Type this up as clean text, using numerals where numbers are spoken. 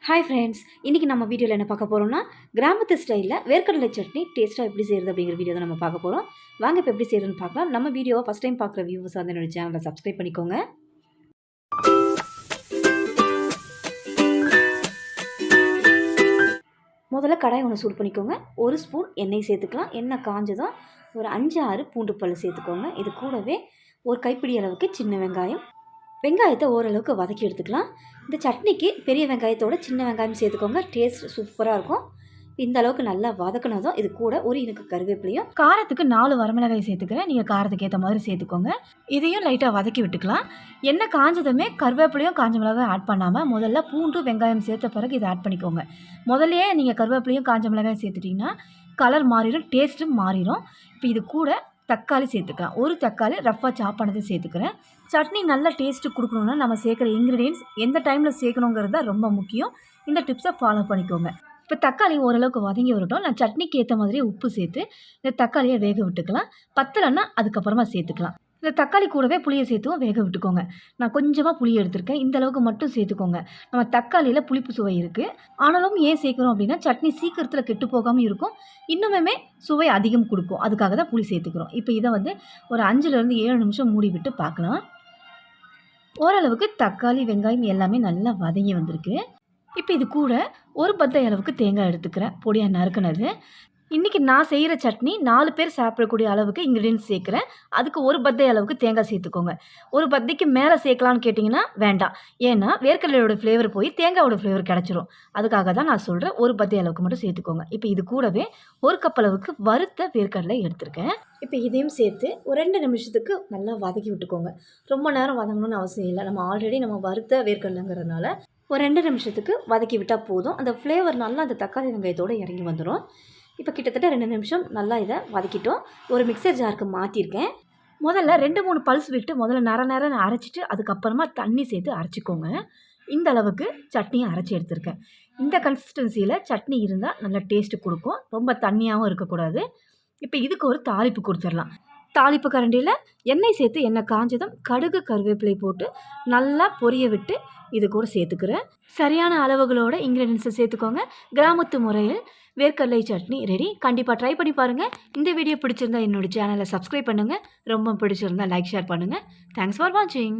Hi friends, இன்றைக்கி நம்ம வீடியோவில் என்ன பார்க்க போகிறோம்னா கிராமத்து ஸ்டைலில் வேர்க்கடலை சட்னி டேஸ்ட்டாக எப்படி செய்கிறது அப்படிங்கிற வீடியோ தான் நம்ம பார்க்க போகிறோம். வாங்க இப்போ எப்படி செய்கிறதுன்னு பார்க்கலாம். நம்ம வீடியோவை ஃபஸ்ட் டைம் பார்க்குற வியூவர்ஸ் வந்து என்னோட சேனலை சப்ஸ்கிரைப் பண்ணிக்கோங்க. முதல்ல கடாய் ஒன்று சூடு பண்ணிக்கோங்க. ஒரு ஸ்பூன் எண்ணெய் சேர்த்துக்கலாம். எண்ணெய் காஞ்சதும் ஒரு 5-6 பூண்டு பல் சேர்த்துக்கோங்க. இது கூடவே ஒரு கைப்பிடி அளவுக்கு சின்ன வெங்காயத்தை ஓரளவுக்கு வதக்கி எடுத்துக்கலாம். இந்த சட்னிக்கு பெரிய வெங்காயத்தோட சின்ன வெங்காயம் சேர்த்துக்கோங்க. டேஸ்ட் சூப்பராக இருக்கும். இந்த அளவுக்கு நல்லா வதக்கினதும் இது கூட ஒரு இனுக்கு கருவேப்பிலையும், காரத்துக்கு 4 வரமிளகாய் சேர்த்துக்கிறேன். நீங்கள் காரத்துக்கு ஏற்ற மாதிரி சேர்த்துக்கோங்க. இதையும் லைட்டாக வதக்கி விட்டுக்கலாம். எண்ணெய் காஞ்சதுமே கருவேப்பிலையும் காஞ்ச மிளகாய் ஆட் பண்ணாமல் முதல்ல பூண்டு வெங்காயம் சேர்த்த பிறகு இதை ஆட் பண்ணிக்கோங்க. முதல்லையே நீங்கள் கருவேப்பிலையும் காஞ்ச மிளகாயும் சேர்த்துட்டிங்கன்னா கலர் மாறிடும், டேஸ்ட்டும் மாறிடும். இப்போ இது கூட தக்காளி சேர்த்துக்கலாம். ஒரு தக்காளி ரஃப்பாக சாப் பண்ணதை சேர்த்துக்கிறேன். சட்னி நல்ல டேஸ்ட்டு கொடுக்கணுன்னா நம்ம சேர்க்குற இன்க்ரீடியன்ஸ் எந்த டைமில் சேர்க்கணுங்கிறது தான் ரொம்ப முக்கியம். இந்த டிப்ஸை ஃபாலோ பண்ணிக்கோங்க. இப்போ தக்காளி ஓரளவுக்கு வதங்கி வரட்டும். நான் சட்னிக்கு ஏற்ற மாதிரியே உப்பு சேர்த்து இந்த தக்காளியை வேக விட்டுக்கலாம். பத்தலைன்னா அதுக்கப்புறமா சேர்த்துக்கலாம். இந்த தக்காளி கூடவே புளியை சேர்த்துவும் வேக விட்டுக்கோங்க. நான் கொஞ்சமாக புளி எடுத்திருக்கேன். இந்த அளவுக்கு மட்டும் சேர்த்துக்கோங்க. நம்ம தக்காளியில் புளிப்பு சுவை இருக்குது. ஆனாலும் ஏன் சேர்க்குறோம் அப்படின்னா சட்னி சீக்கிரத்தில் கெட்டு போகாமல் இருக்கும், இன்னுமே சுவை அதிகம் கொடுக்கும். அதுக்காக தான் புளி சேர்த்துக்கிறோம். இப்போ இதை வந்து ஒரு 5லேருந்து 7 நிமிஷம் மூடி விட்டு பார்க்கலாம். ஓரளவுக்கு தக்காளி வெங்காயம் எல்லாமே நல்லா வதங்கி வந்திருக்கு. இப்போ இது கூட ஒரு பத்தை அளவுக்கு தேங்காய் எடுத்துக்கிறேன், பொடியாக நறுக்குனது. இன்றைக்கி நான் செய்கிற சட்னி 4 பேர் சாப்பிடக்கூடிய அளவுக்கு இன்க்ரீடியன்ஸ் சேர்க்குறேன். அதுக்கு ஒரு பத்தை அளவுக்கு தேங்காய் சேர்த்துக்கோங்க. ஒரு பத்தைக்கு மேலே சேர்க்கலான்னு கேட்டிங்கன்னா வேண்டாம். ஏன்னா வேர்க்கடலையோட ஃப்ளேவர் போய் தேங்காயோட ஃப்ளேவர் கிடச்சிரும். அதுக்காக தான் நான் சொல்கிறேன், ஒரு பத்தை அளவுக்கு மட்டும் சேர்த்துக்கோங்க. இப்போ இது கூடவே ஒரு கப் அளவுக்கு வறுத்த வேர்க்கடலை எடுத்திருக்கேன். இப்போ இதையும் சேர்த்து ஒரு 2 நிமிஷத்துக்கு நல்லா வதக்கி விட்டுக்கோங்க. ரொம்ப நேரம் வதங்கணும்னு அவசியம் இல்லை. நம்ம ஆல்ரெடி வறுத்த வேர்க்கடலைங்கிறதுனால ஒரு 2 நிமிஷத்துக்கு வதக்கி விட்டால் போதும். அந்த ஃப்ளேவர் நல்லா அந்த தக்காளி வெங்காயத்தோடு இறங்கி வந்துடும். இப்போ கிட்டத்தட்ட 2 நிமிஷம் நல்லா இதை வதக்கிட்டோம். ஒரு மிக்சர் ஜாருக்கு மாற்றிருக்கேன். முதல்ல 2-3 பல்ஸ் விட்டு முதல்ல நர அரைச்சிட்டு அதுக்கப்புறமா தண்ணி சேர்த்து அரைச்சிக்கோங்க. இந்த அளவுக்கு சட்னியை அரைச்சி எடுத்திருக்கேன். இந்த கன்சிஸ்டன்சியில் சட்னி இருந்தால் நல்லா டேஸ்ட்டு கொடுக்கும். ரொம்ப தண்ணியாகவும் இருக்கக்கூடாது. இப்போ இதுக்கு ஒரு தாளிப்பு கொடுத்துடலாம். தாளிப்பு கரண்டியில் எண்ணெய் சேர்த்து எண்ணெய் காஞ்சதும் கடுகு கருவேப்பிலை போட்டு நல்லா பொரிய விட்டு இது கூட சேர்த்துக்கிறேன். சரியான அளவுகளோட இன்க்ரீடியன்ஸை சேர்த்துக்கோங்க. கிராமத்து முறையில் வேர்க்கடலை சட்னி ரெடி. கண்டிப்பாக ட்ரை பண்ணி பாருங்கள். இந்த வீடியோ பிடிச்சிருந்தா என்னோடய சேனலை சப்ஸ்கிரைப் பண்ணுங்கள். ரொம்ப பிடிச்சிருந்தா லைக் ஷேர் பண்ணுங்கள். தேங்க்ஸ் ஃபார் வாட்சிங்.